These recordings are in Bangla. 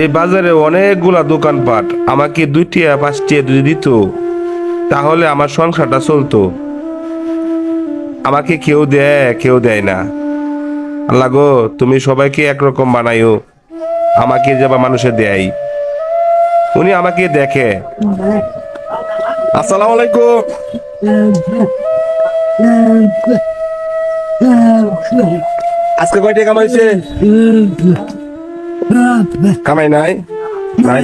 এই বাজারে অনেকগুলা দোকানপাট, আমাকে 2টিয়া 5টিয়া যদি দিত তাহলে আমার সংসারটা চলতো। আমাকে কেউ দেয়, কেউ দেয় না। আল্লাহ গো, তুমি সবাইকে একরকম বানাইও, আমাকে যে বা মানুষে দেয়। উনি আমাকে দেখে। আসসালামু আলাইকুম। আজকে কয় টাকা কামাইছে? কামাই নাই, নাই।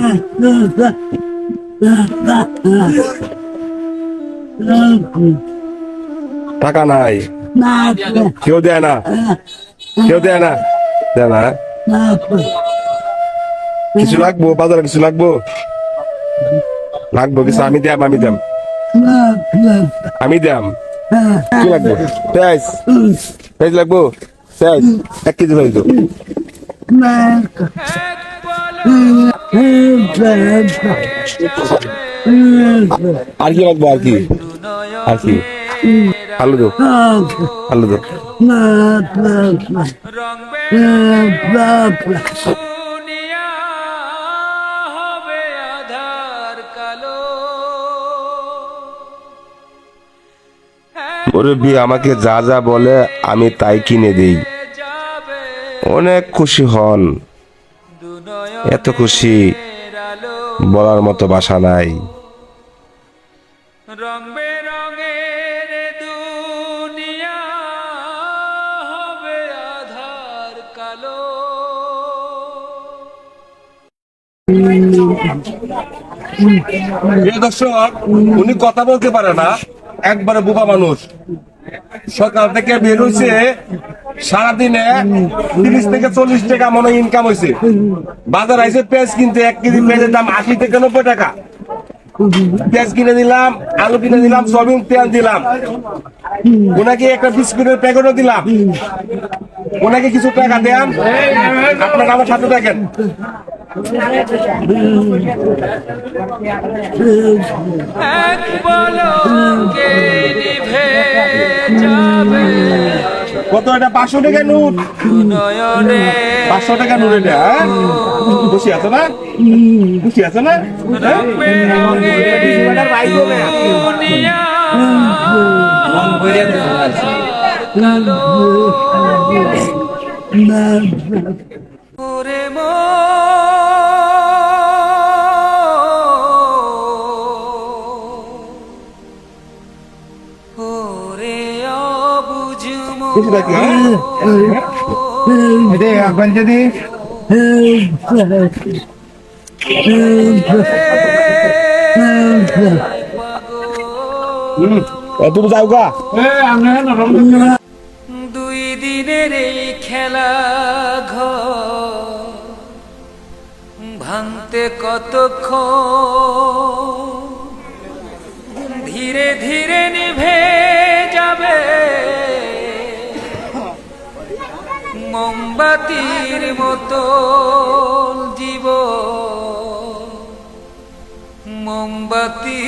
টাকা নাই, কেউ দেয় না, কেউ দেয় না, দেয় না। কিছু লাগবো বাজারে, কিছু লাগবো, লাগবো কিছু? আমি দাম, আমি দাম, আমি দাম। কি লাগবো? পেঁয়াজ, পেঁয়াজ লাগবো, পেঁয়াজ 1 কেজি পেঁয়াজ দাও। আর কি লাগবো? আর কি? আর কি? আলু দাও, আলু দাও। মুরব্বি আমাকে যা যা বলে আমি তাই কিনে দেই। অনেক খুশি হন, এত খুশি বলার মতো ভাষা নাই। রং বেরঙের দুনিয়া হবে আধার কালো। দর্শক, উনি কথা বলতে পারে না, একবারে বোবা মানুষ। সকাল থেকে বের হয়েছে, সারাদিনে 30 থেকে 40 টাকা মনে ইনকাম হয়েছে। বাজার আইসে পেঁয়াজ কিনতে, 1 কেজি পেঁয়াজের দাম 80 থেকে 90 টাকা। পেঁয়াজ কিনে দিলাম, আলু কিনে দিলাম, সয়াবিন তেল দিলাম, ওনাকে একটা বিস্কুটের প্যাকেটও দিলাম। ওনাকে কিছু টাকা দেন, আপনারা আমার সাথে দেখেন। কত এটা? 500 টাকা নোট, 500 টাকা নোট এটা। খুশি আছো না? খুশি আছো না? যদি তুমি যাও গা। 2 দিনের এই খেলা ঘর ভাঙতে কতক্ষণ, ধীরে ধীরে নিভে যাবে মোমবাতির মতো জীবন, মোমবাতি